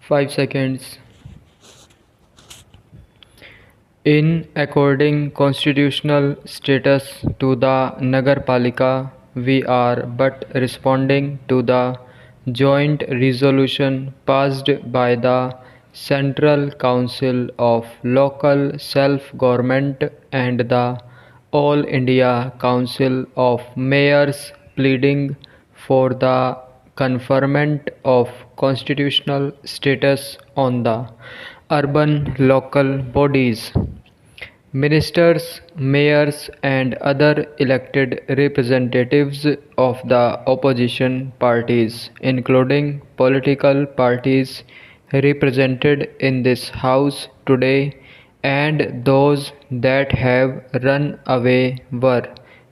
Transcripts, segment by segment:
5 seconds. In according constitutional status to the Nagarpalika, we are but responding to the joint resolution passed by the Central Council of Local Self-Government and the All India Council of Mayors pleading for the conferment of constitutional status on the urban local bodies. Ministers, mayors, and other elected representatives of the opposition parties, including political parties represented in this House today, and those that have run away, were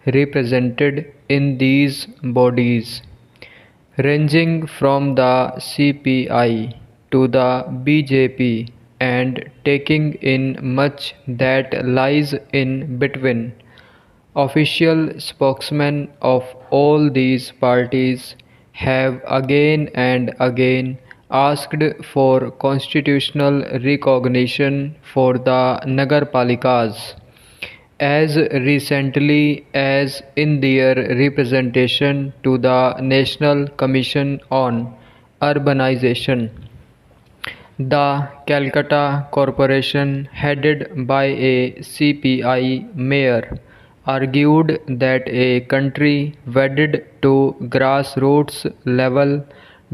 represented in these bodies ranging from the CPI to the BJP and taking in much that lies in between. Official spokesmen of all these parties have again and again asked for constitutional recognition for the Nagarpalikas as recently as in their representation to the National Commission on Urbanization. The Calcutta Corporation, headed by a CPI mayor, argued that a country wedded to grassroots level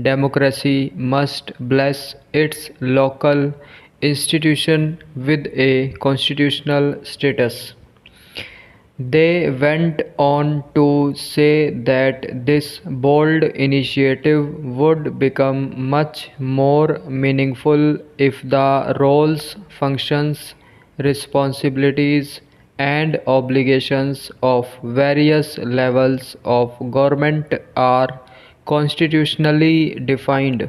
democracy must bless its local institution with a constitutional status. They went on to say that this bold initiative would become much more meaningful if the roles, functions, responsibilities, and obligations of various levels of government are constitutionally defined.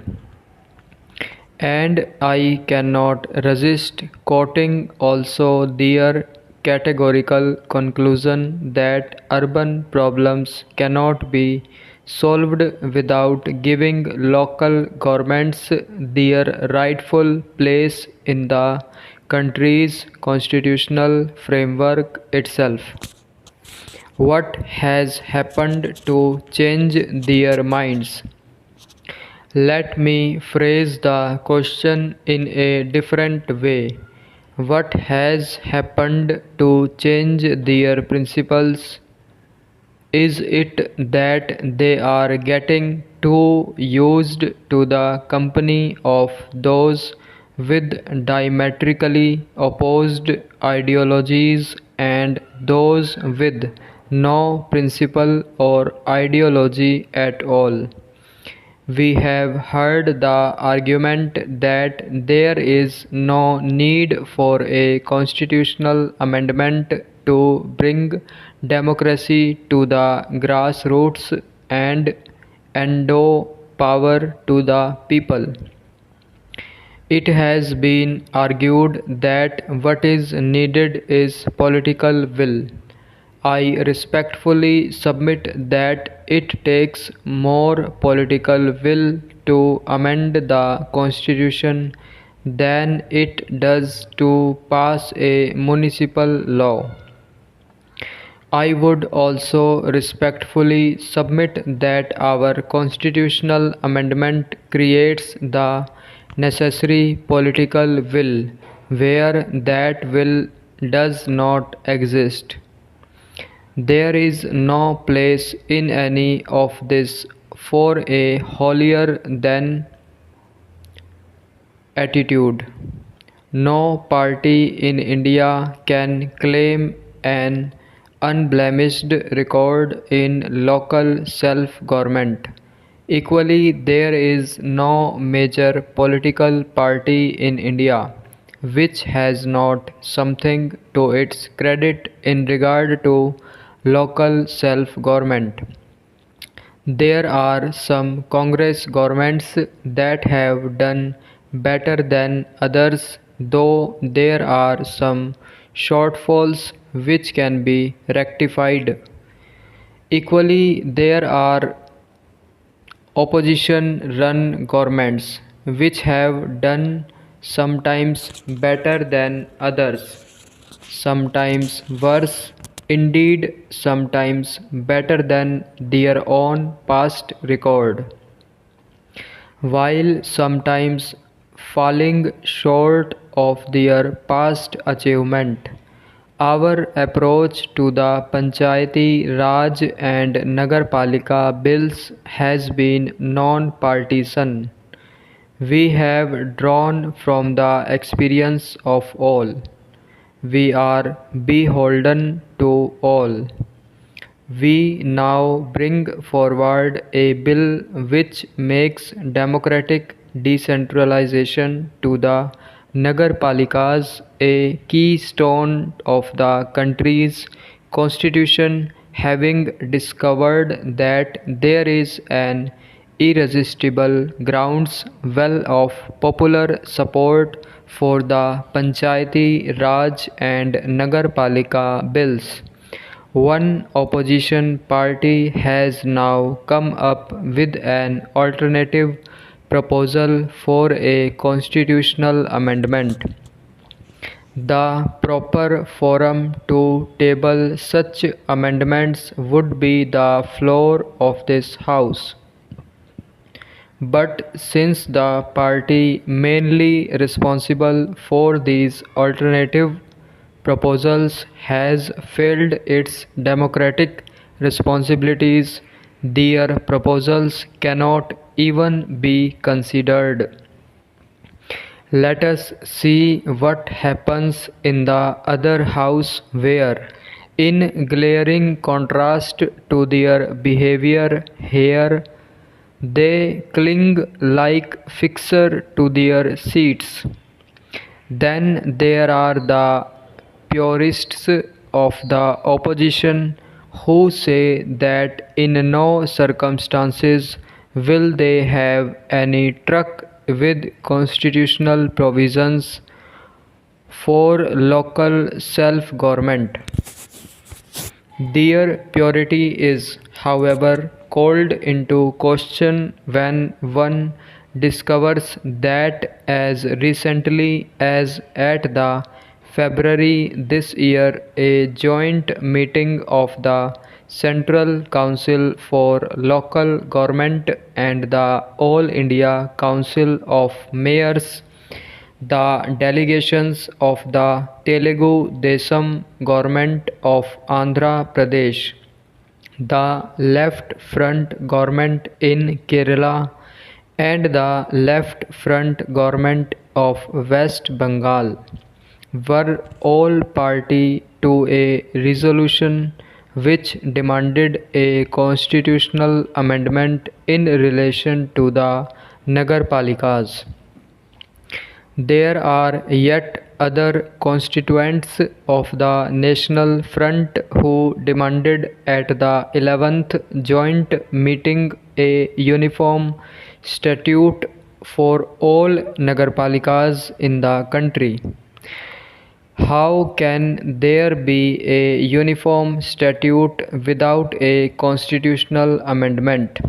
And I cannot resist quoting also their categorical conclusion that urban problems cannot be solved without giving local governments their rightful place in the country's constitutional framework itself. What has happened to change their minds? Let me phrase the question in a different way. What has happened to change their principles? Is it that they are getting too used to the company of those with diametrically opposed ideologies and those with no principle or ideology at all? We have heard the argument that there is no need for a constitutional amendment to bring democracy to the grassroots and endow power to the people. It has been argued that what is needed is political will. I respectfully submit that it takes more political will to amend the Constitution than it does to pass a municipal law. I would also respectfully submit that our constitutional amendment creates the necessary political will where that will does not exist. There is no place in any of this for a holier than attitude. No party in India can claim an unblemished record in local self-government. Equally, there is no major political party in India which has not something to its credit in regard to local self-government. There are some Congress governments that have done better than others, though there are some shortfalls which can be rectified. Equally, there are opposition run governments which have done sometimes better than others, sometimes worse, indeed, sometimes better than their own past record, while sometimes falling short of their past achievement. Our approach to the Panchayati Raj and Nagarpalika bills has been non-partisan. We have drawn from the experience of all. We are beholden to all. We now bring forward a bill which makes democratic decentralization to the Nagarpalikas a keystone of the country's constitution, having discovered that there is an irresistible grounds well of popular support for the Panchayati Raj and Nagarpalika bills. One opposition party has now come up with an alternative proposal for a constitutional amendment. The proper forum to table such amendments would be the floor of this House. But since the party mainly responsible for these alternative proposals has failed its democratic responsibilities, their proposals cannot even be considered. Let us see what happens in the other house where, in glaring contrast to their behavior here, they cling like fixer to their seats. Then there are the purists of the opposition who say that in no circumstances will they have any truck with constitutional provisions for local self-government. Their purity is, however, called into question when one discovers that as recently as at the February this year, a joint meeting of the Central Council for Local Government and the All India Council of Mayors, the delegations of the Telugu Desam government of Andhra Pradesh, the Left Front government in Kerala, and the Left Front government of West Bengal were all party to a resolution which demanded a constitutional amendment in relation to the Nagarpalikas. There are yet other constituents of the National Front who demanded at the 11th joint meeting a uniform statute for all Nagarpalikas in the country. How can there be a uniform statute without a constitutional amendment?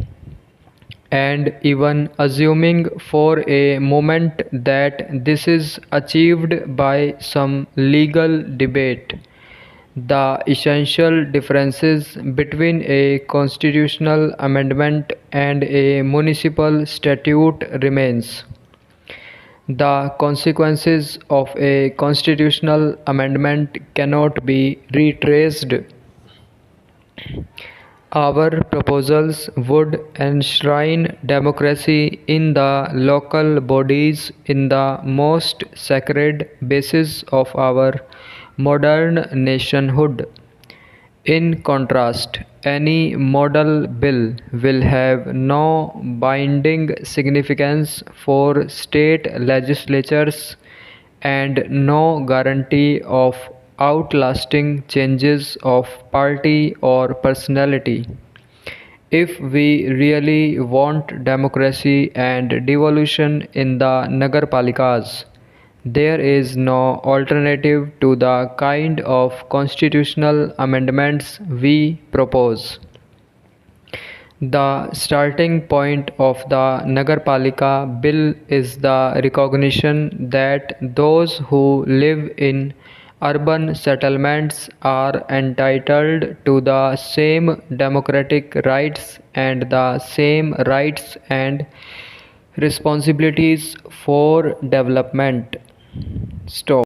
And even assuming for a moment that this is achieved by some legal debate, the essential differences between a constitutional amendment and a municipal statute remains. The consequences of a constitutional amendment cannot be retraced. Our proposals would enshrine democracy in the local bodies in the most sacred basis of our modern nationhood. In contrast, any model bill will have no binding significance for state legislatures and no guarantee of outlasting changes of party or personality. If we really want democracy and devolution in the Nagarpalikas, there is no alternative to the kind of constitutional amendments we propose. The starting point of the Nagarpalika Bill is the recognition that those who live in urban settlements are entitled to the same democratic rights and the same rights and responsibilities for development. Stop.